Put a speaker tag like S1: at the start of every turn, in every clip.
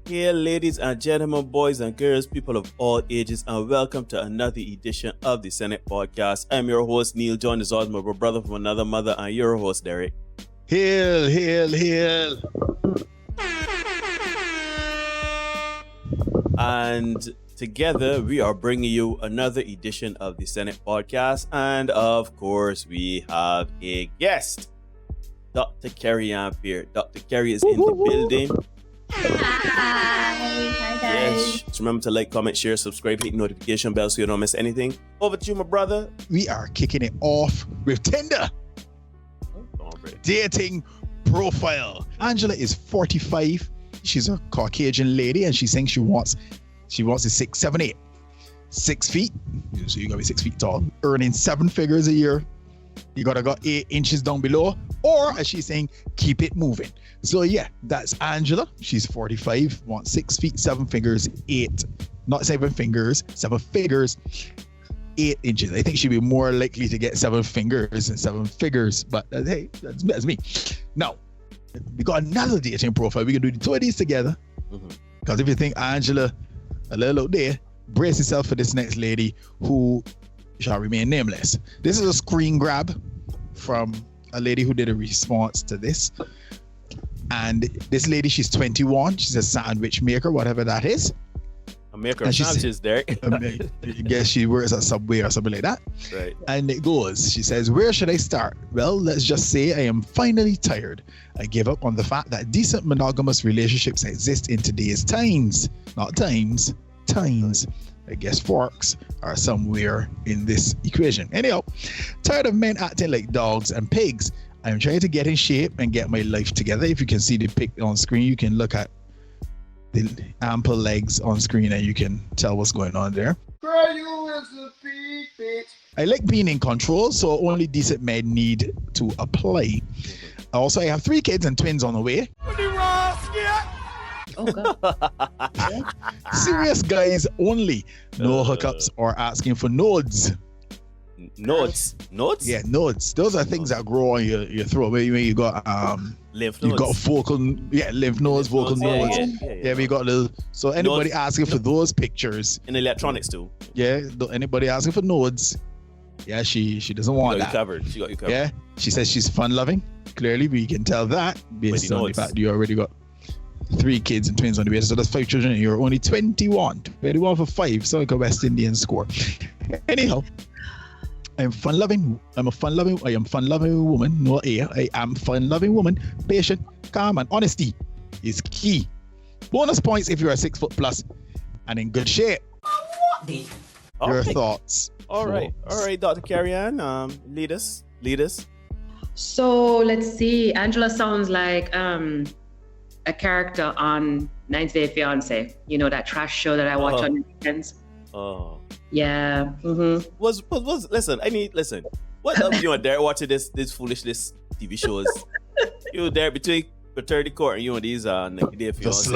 S1: Hey, ladies and gentlemen, boys and girls, people of all ages, and welcome to another edition of the Senate Podcast. I'm your host, Neil, joined as always my brother from another mother, and your host, Derek.
S2: Hail, hail, hail.
S1: And together, we are bringing you another edition of the Senate Podcast. And of course, we have a guest, Dr. Kerri Ampere. Dr. Kerri is in the building.
S3: Hi guys.
S1: Yes, just remember to like, comment, share, subscribe, hit the notification bell so you don't miss anything. Over to you, my brother.
S2: We are kicking it off with Tinder. Dating profile. Angela is 45. She's a Caucasian lady, and she thinks she wants a 6, 7, 8. 6 feet. So you gotta be 6 feet tall. Earning 7 figures a year. You gotta go 8 inches down below. Or as she's saying, keep it moving. So yeah, that's Angela. She's 45, wants 6 feet, 7 fingers, 8. Not 7 fingers, 7 figures, 8 inches. I think she'd be more likely to get 7 fingers than 7 figures. But hey, that's me. Now, we got another dating profile. We can do the two of these together. Because if you think Angela a little out there, brace yourself for this next lady who shall remain nameless. This is a screen grab from a lady who did a response to this. And this lady, she's 21. She's a sandwich maker, whatever that is.
S1: A maker of sandwiches, Derek.
S2: I guess she works at Subway or something like that.
S1: Right.
S2: And it goes, she says, where should I start? Well, let's just say I am finally tired. I give up on the fact that decent monogamous relationships exist in today's times. Not times, times. I guess forks are somewhere in this equation. Anyhow, tired of men acting like dogs and pigs. I'm trying to get in shape and get my life together. If you can see the pic on screen, you can look at the ample legs on screen and you can tell what's going on there. I like being in control, so only decent men need to apply. Also, I have 3 kids and twins on the way.
S3: Oh god.
S2: Serious guys only. No hookups or asking for nodes.
S1: Nodes?
S2: Yeah, nodes. Those are things that grow on your throat. Where you got
S1: lymph nodes.
S2: You got vocal, lymph nodes, vocal nodes. Yeah, we got little. So anybody
S1: nodes,
S2: asking for those pictures
S1: in electronics too.
S2: Yeah, anybody asking for nodes? Yeah, she doesn't want that.
S1: She got you covered.
S2: Yeah, she says she's fun loving. Clearly, we can tell that based on the fact you already got 3 kids and twins on the way. So that's 5 children. And you're only 21. 21 for 5. So like a West Indian score. Anyhow. I am fun-loving woman. No A. I am fun-loving woman. Patient, calm, and honesty is key. Bonus points if you are 6 foot plus and in good shape. Your thoughts.
S1: All right, Dr. Kerri Ann, lead us.
S3: So let's see. Angela sounds like a character on 90 Day Fiance. You know, that trash show that I watch on the weekends.
S1: Oh.
S3: Yeah.
S1: Listen. What up you and Derek watching this foolishness TV shows? You there between the 30 court and you and these 90 Day Fiance.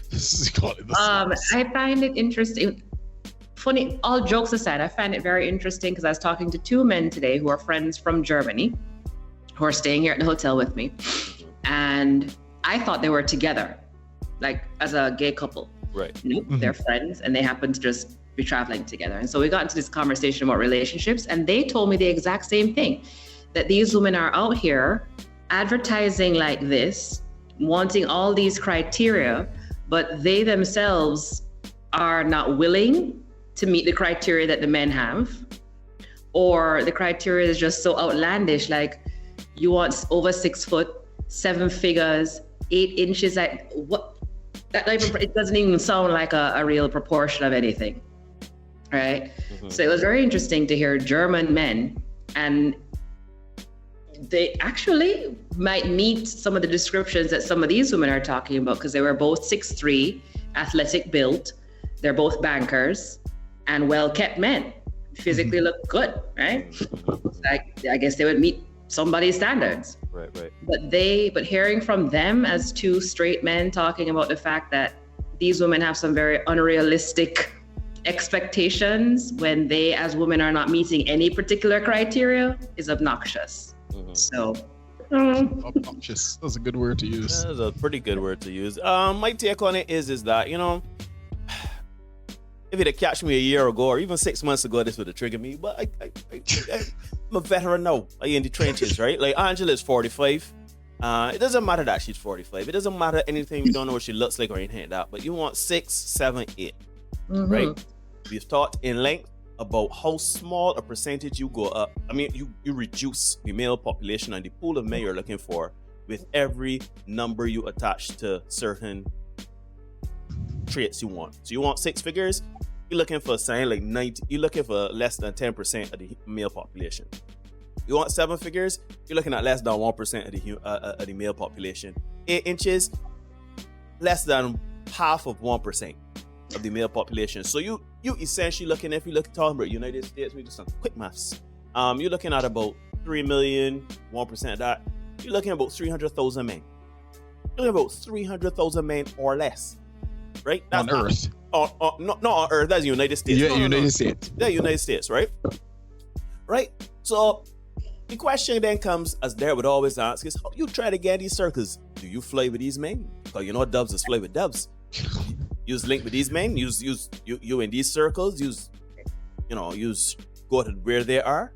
S2: The slums.
S3: I find it interesting. Funny, all jokes aside, I find it very interesting because I was talking to 2 men today who are friends from Germany who are staying here at the hotel with me. And I thought they were together, like as a gay couple.
S1: Right.
S3: Nope, they're friends and they happen to just be traveling together. And so we got into this conversation about relationships and they told me the exact same thing, that these women are out here advertising like this, wanting all these criteria, but they themselves are not willing to meet the criteria that the men have, or the criteria is just so outlandish, like you want over 6 foot, 7 figures, 8 inches, like what? It doesn't even sound like a real proportion of anything, right? So it was very interesting to hear German men, and they actually might meet some of the descriptions that some of these women are talking about, because they were both 6'3", athletic built, they're both bankers, and well-kept men, physically look good, right? I guess they would meet somebody's standards.
S1: Right.
S3: But hearing from them as 2 straight men talking about the fact that these women have some very unrealistic expectations when they as women are not meeting any particular criteria is obnoxious. So
S2: Obnoxious. That's a good word to use.
S1: That's a pretty good word to use. My take on it is that, you know, if you'd have catch me a year ago or even 6 months ago, this would have triggered me. But I'm a veteran now. I'm in the trenches, right? Like Angela's 45. It doesn't matter that she's 45. It doesn't matter anything. We don't know what she looks like or anything like that. But you want 6, 7, 8, right? We've talked in length about how small a percentage you go up. I mean, you reduce the male population and the pool of men you're looking for with every number you attach to certain traits you want. So you want 6 figures, you're looking for something like 90, you're looking for less than 10% of the male population. You want 7 figures, you're looking at less than 1% of the male population. 8 inches, less than half of 1% of the male population. So you essentially looking, if you look talking about United States, we do some quick maths. You're looking at about 3 million, 1% of that. You're looking at about 300,000 men. You're looking at about 300,000 men or less, right? That's
S2: on Earth.
S1: Not on Earth. That's United States.
S2: Yeah, United States.
S1: Yeah, United States, right? Right. So the question then comes, as Derek would always ask, is how you try to get these circles? Do you fly with these men? Because you know Dubs is fly with Dubs. Use link with these men. Use you in these circles. Use go to where they are.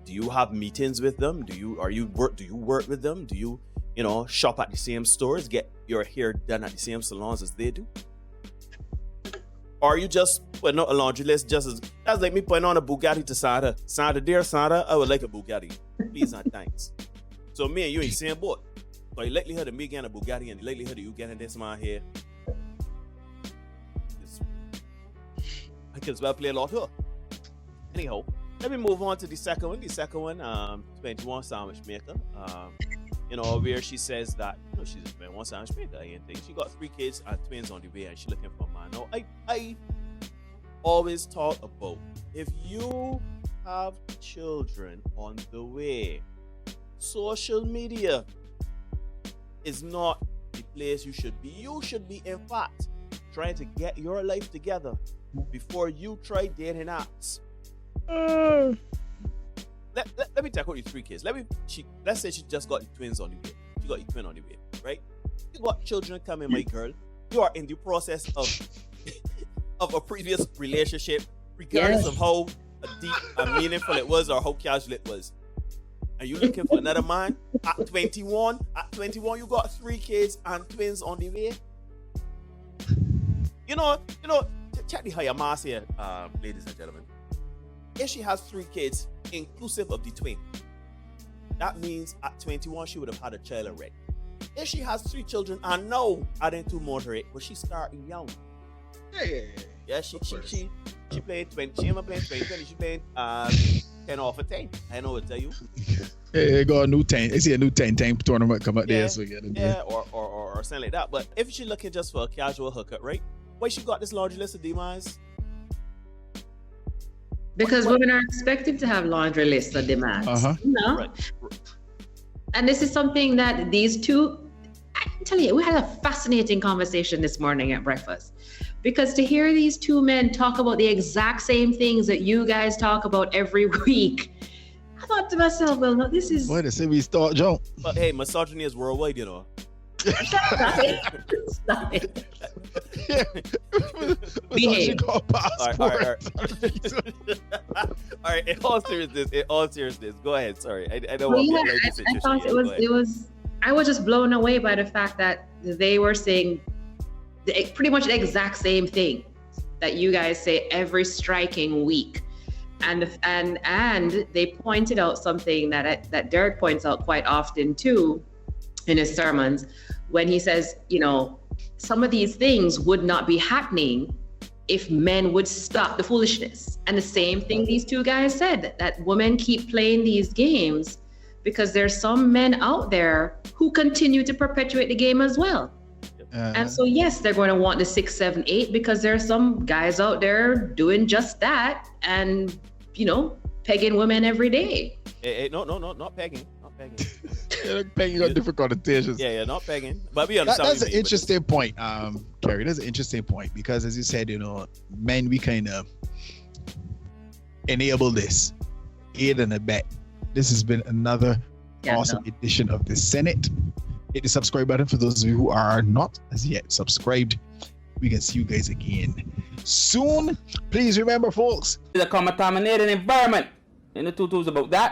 S1: Do you have meetings with them? Do you work with them? Do you shop at the same stores, get your hair done at the same salons as they do? Or are you just putting out a laundry list that's like me putting on a Bugatti to Santa. Santa, dear Santa, I would like a Bugatti. Please and thanks. So me and you in the same boat. So the likelihood of me getting a Bugatti and the likelihood of you getting this man here, I can as well play a lot here. Anyhow, let me move on to the second one. The second one, 21 sandwich maker. Where she says that she's a 21 sandwich maker. I think she got 3 kids and twins on the way, and she's looking for a man. Now, I always talk about if you have children on the way, social media is not the place you should be. You should be, in fact, trying to get your life together before you try dating apps. Let me talk about the 3 kids. Let's say she just got the twins on the way. She got the twin on the way, right? You got children coming, my girl. You are in the process of a previous relationship, regardless of how deep and meaningful it was or how casual it was. Are you looking for another man at 21? At 21, you got 3 kids and twins on the way. Check the higher mass here, ladies and gentlemen. If she has 3 kids, inclusive of the twin, that means at 21 she would have had a child already. If she has 3 children, and no, adding 2 more to it, but she's starting young. Yeah, she playing 20. She ain't playing 20. She playing 10 off of 10. I know what to tell you.
S2: Hey, got a new 10. I see a new 10 tournament come up there, so
S1: or something like that. But if she's looking just for a casual hookup, right? Why she got this laundry list of demands?
S3: Because women are expected to have laundry lists of demands.
S1: Right.
S3: And this is something that these two, I can tell you, we had a fascinating conversation this morning at breakfast. Because to hear these 2 men talk about the exact same things that you guys talk about every week, I thought to myself, well, no, this is...
S2: Why the we start jump?
S1: But hey, misogyny is worldwide, you know.
S3: Stop it. Behave.
S1: All right. In all seriousness, go ahead. Sorry, I don't want to like the
S3: I thought it was. I was just blown away by the fact that they were saying pretty much the exact same thing that you guys say every striking week, and they pointed out something that Derek points out quite often too in his sermons, when he says, some of these things would not be happening if men would stop the foolishness. And the same thing these 2 guys said, that women keep playing these games because there's some men out there who continue to perpetuate the game as well. And so, yes, they're going to want the 6, 7, 8 because there's some guys out there doing just that and, pegging women every day.
S1: Hey, no, not pegging. Not pegging.
S2: Pegging got different connotations.
S1: Yeah, not pegging. But we understand.
S2: That's an interesting point, Kerri. That's an interesting point because, as you said, men, we kind of enable this, aid and abet. This has been another awesome edition of the Senate. Hit the subscribe button for those of you who are not as yet subscribed. We can see you guys again soon. Please remember, folks,
S4: It's a contaminated environment. In the tutus about that.